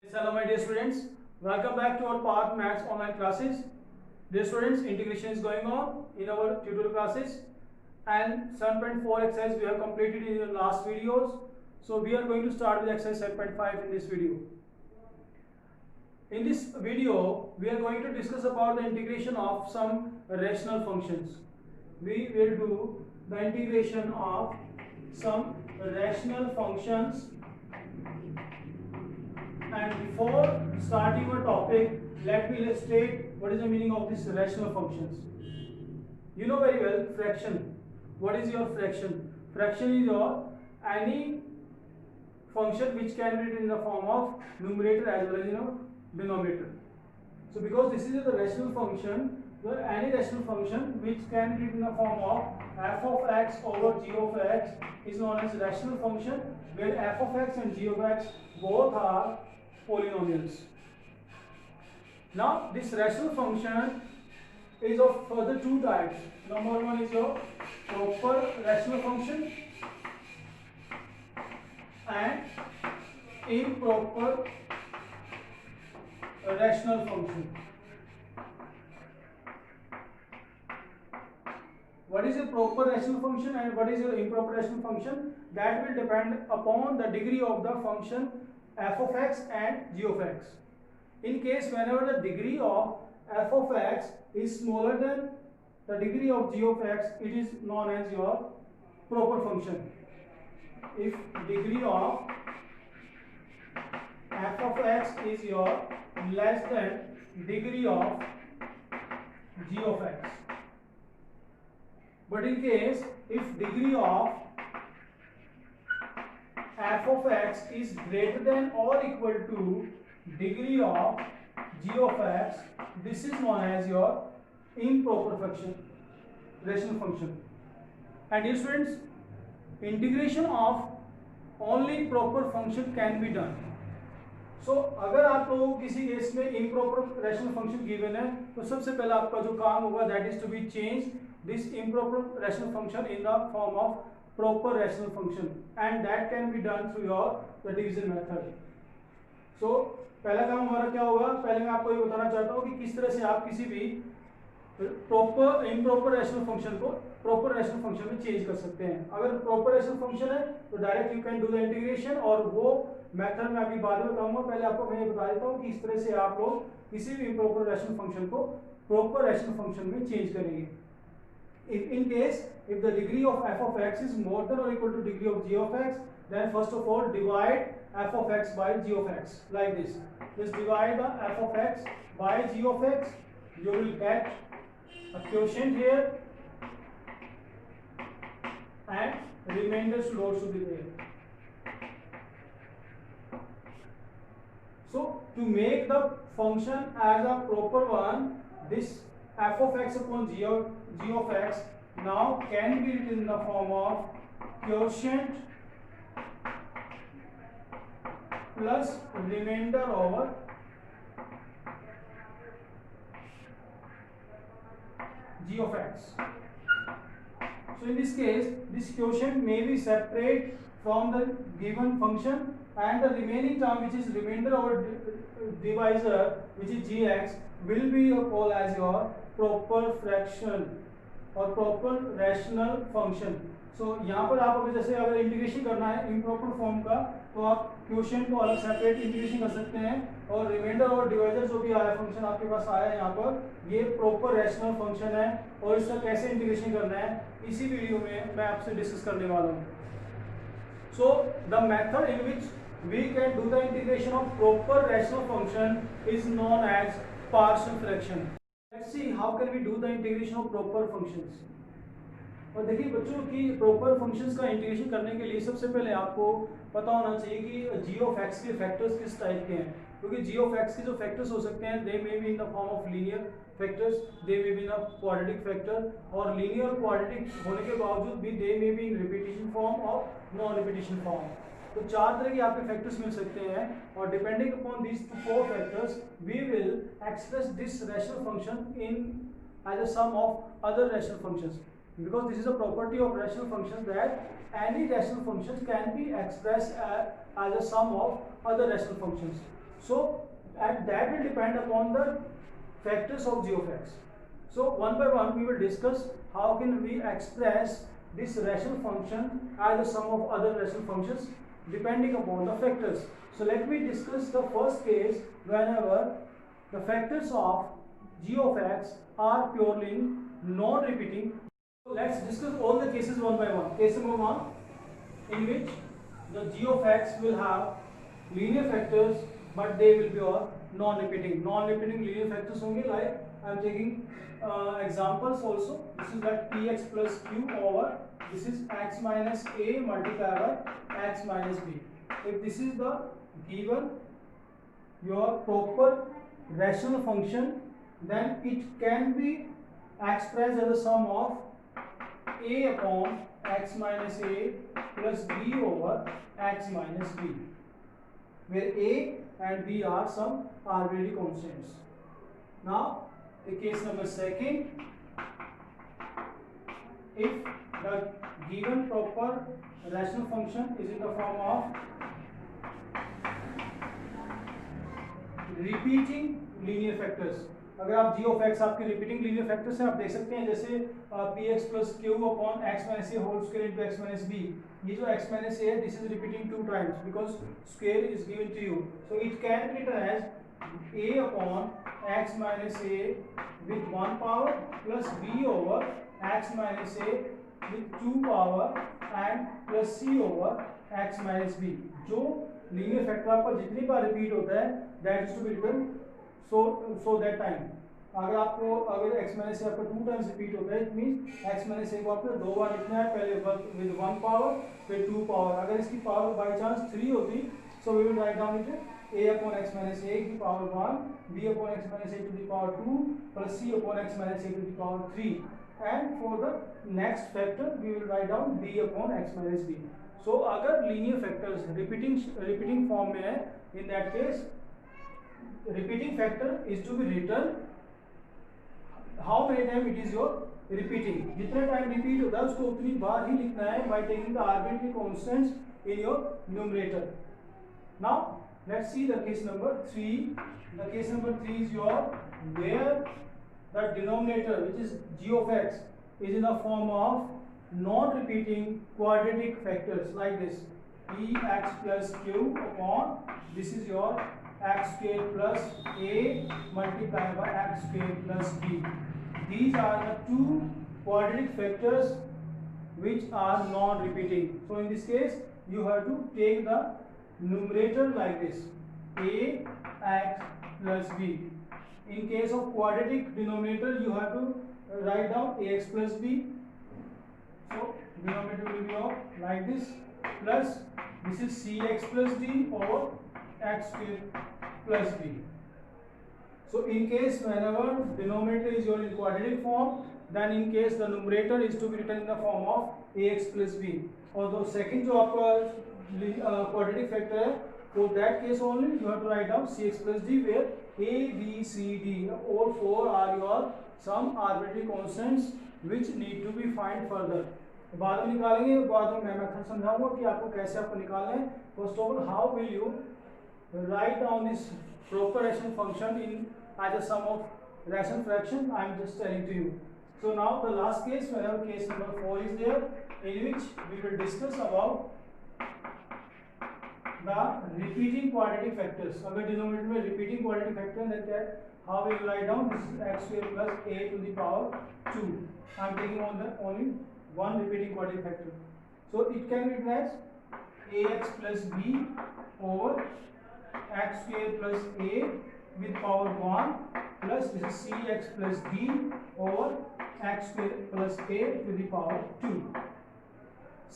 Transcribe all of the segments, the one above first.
Hello my dear students, welcome back to our Path Maths online classes. Dear students, integration is going on in our tutorial classes and 7.4 exercise we have completed in the last videos. So we are going to start with exercise 7.5 in this video. In this video, we are going to discuss about the integration of some rational functions. We will do the integration of some rational functions. And before starting our topic, let me state what is the meaning of these rational functions. You know very well fraction. What is your fraction? Fraction is your any function which can be written in the form of numerator as well as denominator. So because this is a rational function, any rational function which can be written in the form of f of x over g of x is known as rational function, where f of x and g of x both are polynomials. Now this rational function is of further two types. Number one is your proper rational function and improper rational function. What is a proper rational function and what is your improper rational function? That will depend upon the degree of the function f of x and g of x. In case whenever the degree of f of x is smaller than the degree of g of x, it is known as your proper function. If degree of f of x is your less than degree of g of x. But in case if degree of f of x is greater than or equal to degree of g of x, this is known as your improper function, rational function. And dear students, integration of only proper function can be done. So अगर आप लोगों को किसी case में improper rational function given है, तो सबसे पहला आपका जो काम होगा that is to be change this improper rational function in the form of proper rational function, and that can be done through your the division method. So पहला काम हमारा क्या होगा? पहले मैं आपको ये बताना चाहता हूँ कि किस तरह से आप किसी भी प्रॉपर इम्प्रॉपर रैशनल फंक्शन को प्रॉपर रैशनल फंक्शन में चेंज कर सकते हैं. अगर प्रॉपर रैशनल फंक्शन है तो direct you can do the integration, और वो मेथड मैं अभी बाद में बताऊंगा. पहले आपको मैं ये बता देता हूँ कि इस तरह से आप लोग किसी भी इम्प्रॉपर रैशनल फंक्शन को प्रॉपर रैशनल फंक्शन में चेंज करेंगे. If in case if the degree of f of x is more than or equal to degree of g of x, then first of all divide f of x by g of x like this. Just divide the f of x by g of x. You will get a quotient here, and remainder should also be there. So to make the function as a proper one, this f of x upon g of x now can be written in the form of quotient plus remainder over g of x. So in this case, this quotient may be separate from the given function, and the remaining term, which is remainder over divisor, which is gx, will be called as your proper fraction or proper rational function. So यहाँ पर आप अगर जैसे अगर integration करना है improper form का, तो आप क्वोशिएंट को अलग सेपरेट इंटीग्रेशन कर सकते हैं, और रिमाइंडर और डिवाइजर जो भी आया फंक्शन आपके पास आया है यहाँ पर, ये प्रॉपर रैशनल फंक्शन है, और इसका कैसे इंटीग्रेशन करना है इसी वीडियो में मैं आपसे डिस्कस करने वाला हूँ. So the method in which we can do the integration of proper rational function is known as partial fraction. Let's see how can we do the integration of proper functions. और देखिए बच्चों की proper functions का integration करने के लिए सबसे पहले आपको पता होना चाहिए कि जी ऑफ एक्स के फैक्टर्स किस टाइप के हैं, क्योंकि जी ऑफ एक्स के जो फैक्टर्स हो सकते हैं they may be in the form of linear factors, they may be in a quadratic factor, और लीनियर और क्वाड्रेटिक होने के बावजूद भी they may be in repetition form और नॉन रिपीटिशन फॉर्म. तो चार तरह के आपके फैक्टर्स मिल सकते हैं, और depending upon these four factors we will express this rational function in as a sum of other rational functions, because this is a property of rational functions that any rational functions can be expressed as a sum of other rational functions. So and that will depend upon the factors of g of x. So one by one we will discuss how can we express this rational function as a sum of other rational functions depending upon the factors. So let me discuss the first case whenever the factors of g of x are purely non-repeating. So let's discuss all the cases one by one. Case number one, in which the g of x will have linear factors but they will be all non-repeating. Non-repeating linear factors होंगे, like I am taking examples also. This is like px plus q over this is x minus a multiplied by x minus b. If this is the given your proper rational function, then it can be expressed as a sum of a upon x minus a plus b over x minus b, where a and b are some arbitrary constants. Now the case number second, if the given proper rational function is in the form of repeating linear factors. अगर आप g of x आपके repeating linear factors हैं, आप देख सकते हैं जैसे px plus q upon x minus a whole square into x minus b. ये जो x minus a है, this is repeating 2 times because square is given to you. So it can be written as a upon x minus a with 1 power plus b over x minus a with 2 power and plus c over x minus b. जो linear factor आपका जितनी बार repeat होता है, that is to be written so that time. अगर x minus आपका 2 times repeat होता है, it means x minus को आपको 2 बार लिखना है, पहले with 1 power फिर 2 power. अगर इसकी power by chance 3 होती, so we will write down it a upon x minus a to the power 1, b upon x minus a to the power 2 plus c upon x minus a to the power 3. And for the next factor we will write down b upon x minus b. So अगर linear factors repeating form में है, in that case repeating factor is to be written how many time it is your repeating. जितने time repeat होता है उसको उतनी बार ही लिखना है by taking the arbitrary constants in your numerator. Now let's see the case number 3. The case number 3 is your where the denominator, which is g of x, is in the form of non-repeating quadratic factors like this: ex plus q upon this is your x square plus a multiplied by x square plus b. These are the two quadratic factors which are non-repeating. So in this case you have to take the numerator like this: a x plus b. In case of quadratic denominator you have to write down ax plus b. So denominator will be of like this plus this is cx plus d over x square plus b. So in case whenever denominator is your in quadratic form, then in case the numerator is to be written in the form of ax plus b. Although second जो आपका quadratic factor है, for that case only you have to write down cx plus d, where a b c d all four are your some arbitrary constants which need to be find further. बाद में निकालेंगे, बाद में मैं method समझाऊंगा कि आपको कैसे आपको निकालना है. First of all, how will you write down this proper rational function in as a sum of rational fraction? I am just telling to you. So now the last case, whenever case number 4 is there, in which we will discuss about the repeating quadratic factors. अगर denominator में repeating quadratic factor है, क्या है? How we will write down this is x square plus a to the power 2. I am taking on the only one repeating quadratic factor. So it can be written as ax plus b over x square plus a with power 1 plus this is cx plus d over x square plus a to the power 2.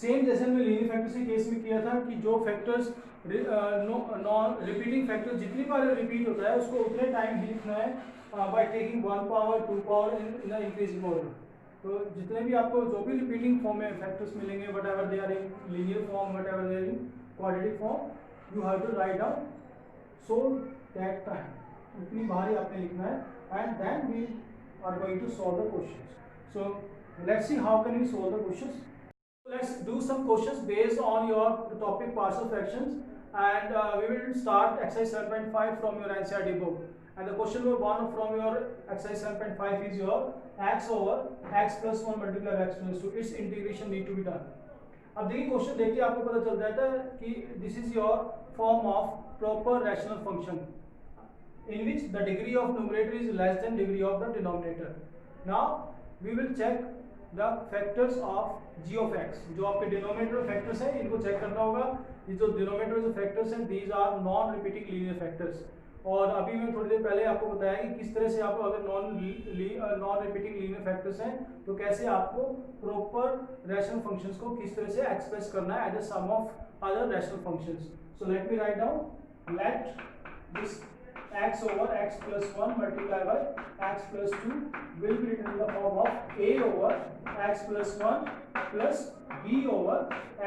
Same जैसे हमने linear factors के case में किया था कि जो factors non repeating factor जितनी बार repeat होता है उसको उतने टाइम ही लिखना है by taking 1 power 2 power in the increasing order. तो जितने भी आपको जो भी रिपीटिंग फॉर्म में फैक्टर्स मिलेंगे, whatever they are in linear form, whatever they are in quadratic form, you have to write down so that time उतनी बार ही आपने लिखना है and then we are going to solve the questions. So let's see how can we solve the questions. Let's do some questions based on your topic partial fractions. and we will start exercise 7.5 from your NCERT book. And the question number 1 from your exercise 7.5 is your x over x plus 1 multiplied by x plus 2. Its integration need to be done. अब देखिए question देखिए आपको पता चल जाता है कि this is your form of proper rational function in which the degree of numerator is less than degree of the denominator. Now we will check the factors of g of x. जो आपके denominator factors हैं इनको check करना होगा. ये जो denominator जो factors हैं these are non repeating linear factors. और अभी मैं थोड़ी देर पहले आपको बताया कि किस तरह से आप अगर नॉन रिपीटिंग लीनियर फैक्टर्स हैं तो कैसे आपको प्रॉपर रैशनल फंक्शंस को किस तरह से एक्सप्रेस करना है as a sum of other rational functions. So let me write down let this x over x plus 1 multiplied by x plus 2 will be written in the form of a over x plus 1 plus b over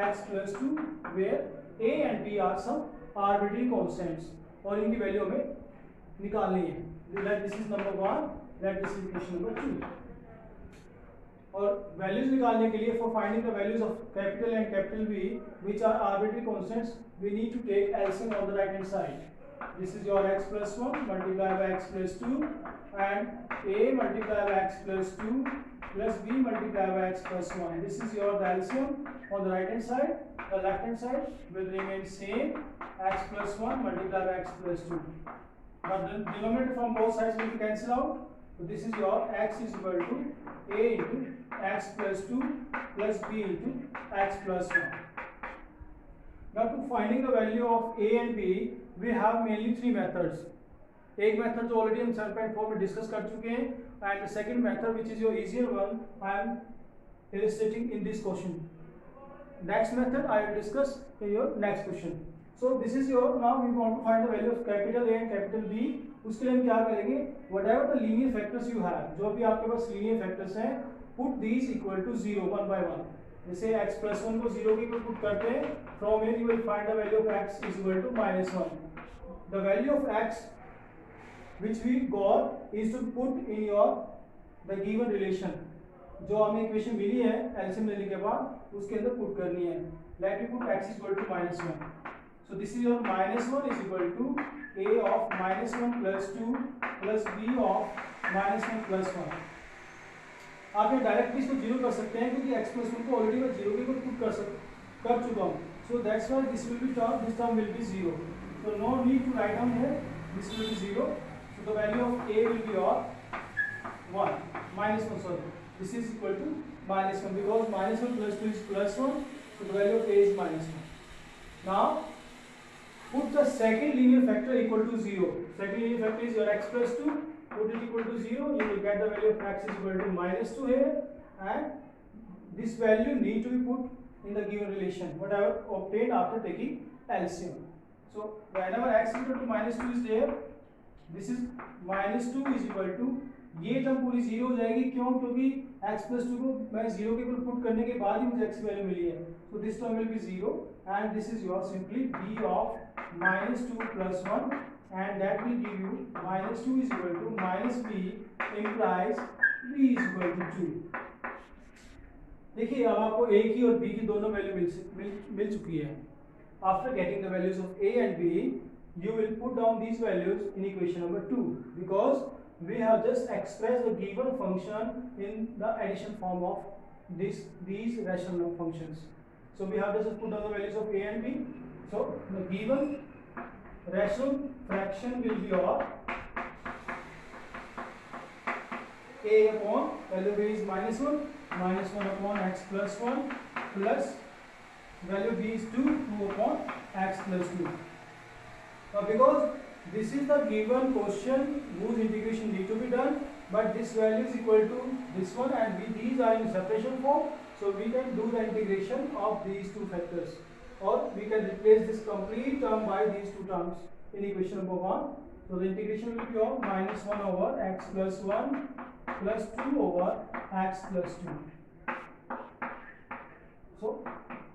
x plus 2 where a and b are some arbitrary constants और इनकी value हमें निकालनी है. Let this is number 1, let this is question number 2. और values निकालने के लिए for finding the values of capital and capital B which are arbitrary constants we need to take LCM on the right hand side. This is your x plus 1 multiplied by x plus 2 and a multiplied by x plus 2 plus b multiplied by x plus 1. This is your LCM on the right hand side. The left hand side will remain same, x plus 1 multiplied by x plus 2. But the denominator from both sides will be cancelled out. So this is your x is equal to a into x plus 2 plus b into x plus 1. Now to finding the value of a and b we have mainly three methods. एक method जो already हम 7.4 में discuss कर चुके हैं and the second method which is your easier one I am illustrating in this question. Next method I will discuss in your next question. So this is your, now we want to find the value of capital A and capital B. उसके लिए हम क्या करेंगे, whatever the linear factors you have, जो भी आपके पास linear factors हैं, put these equal to 0 one by one. जैसे x plus 1 को 0 के इक्वल पुट करते हैं, from here you will find the value of x is equal to minus 1. The value of x which we got is to put in your the given relation. जो हमें equation मिली है LCM लेने के बाद उसके अंदर पुट करनी है. Let me put x is equal to minus 1. So this is your minus 1 is equal to a of minus 1 plus 2 plus b of minus 1 plus 1. आप ये डायरेक्टली इसको जीरो कर सकते हैं क्योंकि x plus 1 को ऑलरेडी मैं जीरो के ऊपर पुट कर चुका हूँ. So that's why this will be term, this term will be 0. So no need to write down here, this will be 0. So the value of a will be your 1, minus 1 sorry. This is equal to minus 1 because minus 1 plus 2 is plus 1. So the value of a is minus 1. Now put the second linear factor equal to 0. Second linear factor is your x plus 2. Put it equal to 0. You will get the value of x is equal to minus 2 here, and this value need to be put in the given relation whatever obtained after taking LCM. So whenever x is equal to minus 2 is there, this is minus 2 is equal to, ये term पूरी 0 हो जाएगी. क्यों? क्योंकि x plus 2 को मैं 0 के ऊपर पुट करने के बाद ही मुझे x की वैल्यू मिली है. So this term will be 0 and this is your simply b of minus 2 plus 1 and that will give you minus 2 is equal to minus b implies b is equal to 2. देखिए अब आपको a की और b की दोनों value मिल चुकी है. After getting the values of a and b, you will put down these values in equation number 2 because we have just expressed the given function in the addition form of these rational functions. So we have just put down the values of a and b. So the given rational fraction will be your a upon value b is minus 1 upon x plus 1 plus value b is 2 upon x plus 2. Now because this is the given question whose integration need to be done, but this value is equal to this one and these are in separation form, so we can do the integration of these two factors or we can replace this complete term by these two terms in equation number 1. So the integration will be of minus 1 over x plus 1 plus 2 over x plus 2. So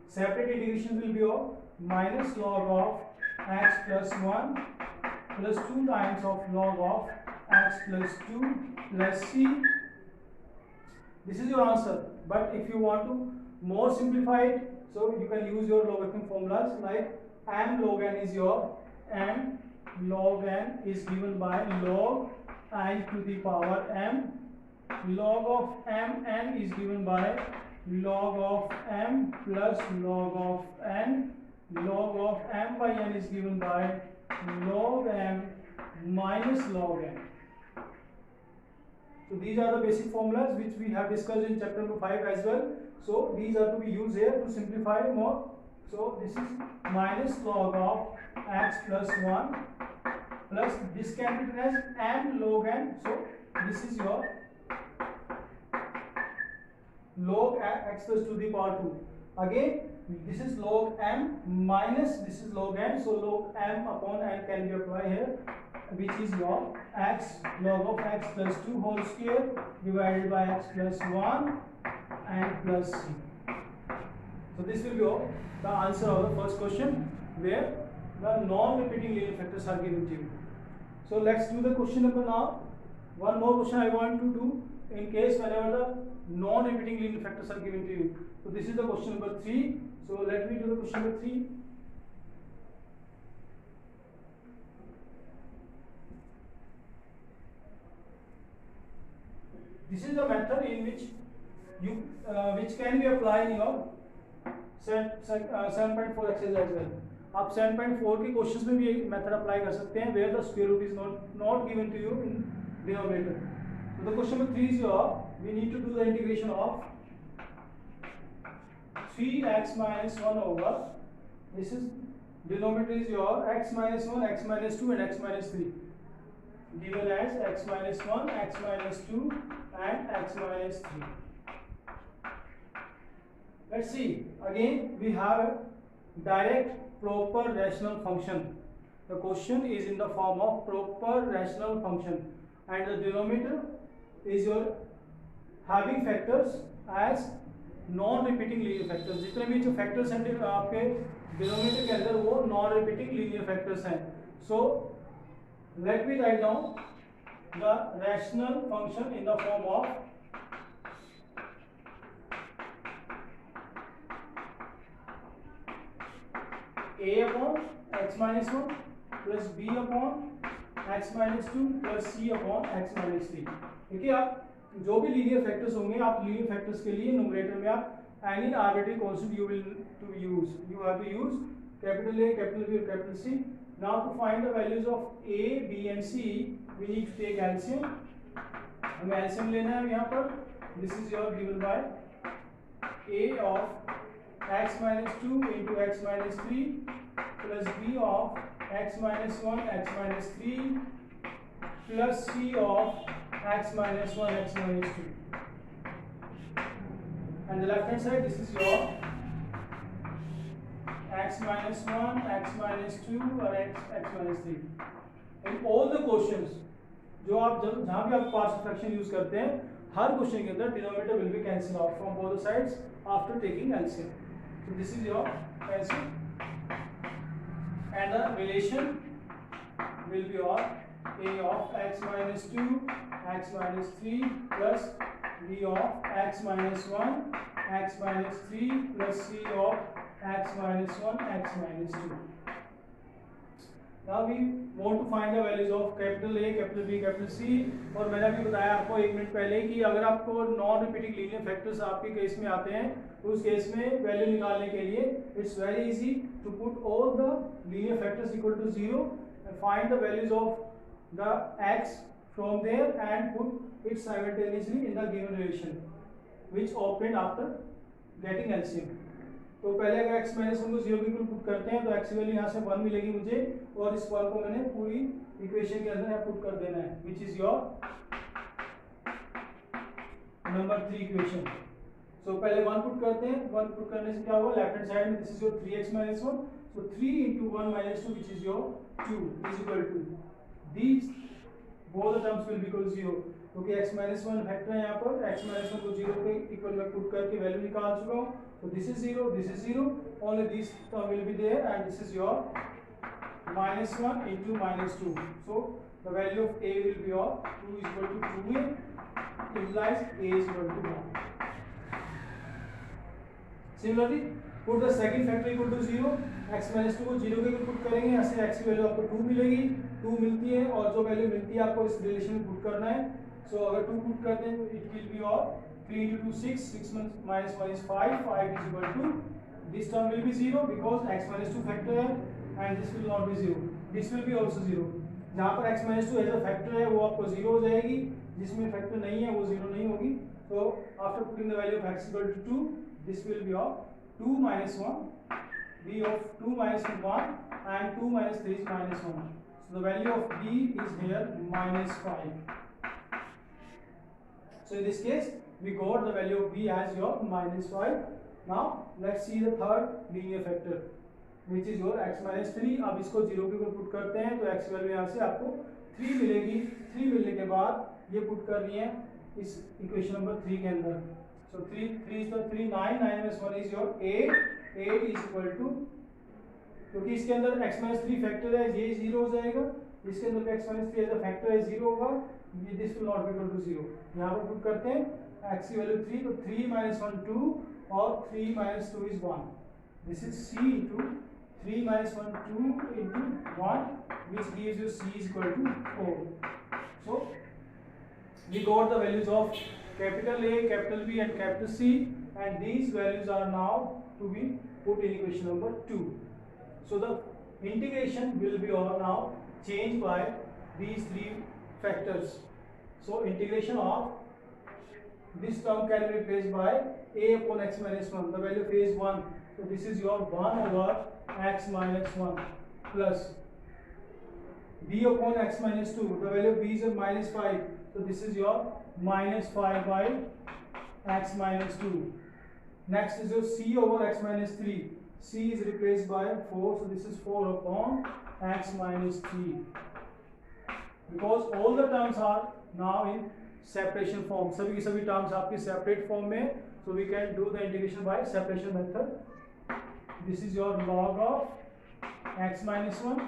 separate integration will be of minus log of x plus 1 plus 2 times of log of x plus 2 plus c. This is your answer, but if you want to more simplify it, so you can use your logarithm formulas like m log n is your m log n is given by log I to the power m. Log of m n is given by log of m plus log of n. Log of m by n is given by log m minus log n. So these are the basic formulas which we have discussed in chapter number 5 as well. So these are to be used here to simplify more. So this is minus log of x plus 1 plus this can be written as m log n. So this is your log x plus to the power 2. Again this is log m minus this is log n. So log m upon n can be applied here, which is your x log of x plus 2 whole square divided by x plus 1 and plus c. So this will be the answer of the first question where the non-repeating linear factors are given to you. So let's do the question number now. One more question I want to do in case whenever the non-repeating linear factors are given to you. So this is the question number 3. So let me do the question number 3. This is the method in which you which can be applied in your 7.4 exercise as well. आप 7.4 के questions में भी ये method apply कर सकते हैं where the square root is not given to you in denominator. So the question number 3 is your we need to do the integration of 3x minus 1 over this is denominator is your x minus 1, x minus 2 and x minus 3 given as x minus 1, x minus 2 and x minus 3. Let's see, again we have a direct proper rational function. The question is in the form of proper rational function and the denominator is your having factors as non-repeating linear factors. जितने भी जो factors हैं आपके denominator के अंदर वो non-repeating linear factors हैं. So let me write down the rational function in the form of a upon x minus 1 plus b upon x minus 2 plus c upon x minus 3. देखिए आप जो भी लीनियर फैक्टर्स होंगे आप linear factors के लिए numerator में आप any arbitrary constant you will to use you have to use capital A, capital B और capital C. Now to find the values of A, B and C we need to take LCM. हमें LCM लेना है यहाँ पर. This is your given by A of x minus 2 into x minus 3 plus B of x minus 1, x minus 3 plus C of x minus 1, x minus 2. And the left hand side this is your x minus 1, x minus 2 और x minus 3. In all the questions जो आप जहाँ भी आप partial fraction use करते हैं हर question के अंदर denominator will be cancel out from both the sides after taking LCM. So this is your LCM and the relation will be your A of x minus 2, x minus 3 plus B of x minus 1, x minus 3 plus C of x minus 1, x minus 2. Now we want to find the values of capital A, capital B, capital C. और मैंने अभी बताया आपको एक minute पहले कि अगर आपको नॉन रिपीटिंग लीनियर फैक्टर्स आपके केस में आते हैं तो उस केस में वैल्यू निकालने के लिए it's very easy to put all the linear factors equal to 0 and find the values of the x from there and put it simultaneously in the given relation which obtained after getting LCM. तो पहले अगर x minus 1 को 0 के equal put करते हैं तो x value यहाँ से 1 मिलेगी मुझे और इस 1 को मैंने पूरी इक्वेशन के अंदर यहाँ पुट कर देना है which is your number 3 equation. So पहले 1 पुट करते हैं. 1 पुट करने से क्या होगा लेफ्ट हैंड साइड में this is your 3x minus 1. So 3 into 1 minus 2 which is your 2 is equal to these both the terms will be equal to 0 क्योंकि x minus 1 factor है यहाँ पर x minus 1 को 0 के इक्वल में put करके value निकाल चुका हूँ. So this is 0, this is 0, only this term will be there and this is your minus 1 into minus 2. So the value of A will be your 2 is equal to 2A implies A is equal to 1. Similarly put the second factor equal to 0, x minus 2 को 0 के equal put करेंगे, यहाँ से x की value आपको 2 मिलेगी, 2 मिलती है और जो वैल्यू मिलती है आपको इस रिलेशन में पुट करना है। सो अगर 2 पुट करते हैं तो इट विल बी और 3 into 2 6, 6 minus 1 is 5, 5 is equal to, this term will be 0 because x minus 2 factor है and this will not be 0, this will be also 0। जहाँ पर x minus 2 as a factor है वो आपको 0 हो जाएगी, जिसमें फैक्टर नहीं है वो 0 नहीं होगी। तो after putting the value of x equal to 2, this will be of 2 minus 1, b of 2 minus 1 and 2 minus 3 is minus 1, so the value of b is here minus 5। so in this case we got the value of b as your minus 5। now let's see the third linear factor which is your x minus 3। अब इसको 0 के ऊपर put करते हैं तो x value यहाँ से आपको 3 मिलेगी, 3 मिलने के बाद ये पुट करनी है इस इक्वेशन नंबर 3 के अंदर। so 3 is 3, 9 minus 1 is your 8, 8 is equal to, क्योंकि इसके अंदर x minus 3 फैक्टर है ये 0 हो जाएगा, इसके अंदर x minus 3 as a factor है 0 होगा, ये this will not be equal to 0। यहाँ पर पुट करते हैं x की वैल्यू 3, तो 3 minus 1 2 और 3 minus 2 is 1, this is c into 3 minus 1 2 into 1 which gives you c is equal to 4। so we got the values of capital A, capital B and capital C, and these values are now to be put in equation number 2। so the integration will be all now changed by these three factors। so integration of this term can be replaced by a upon x minus 1, the value of a is 1, so this is your 1 over x minus 1 plus b upon x minus 2, the value of b is minus 5, so this is your minus 5 by x minus 2। next is your c over x minus 3, c is replaced by 4, so this is 4 upon x minus 3, because all the terms are now in separation form, सभी की सभी terms आपकी separate form में, so we can do the integration by separation method। this is your log of x minus 1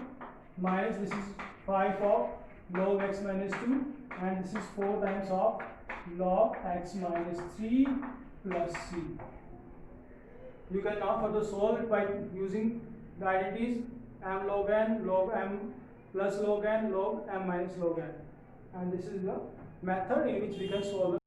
minus this is 5 of log x minus 2 and this is 4 times of log x minus 3 plus c। you can now further solve it by using the identities m log n, log m plus log n, log m minus log n, and this is the method in which we can solve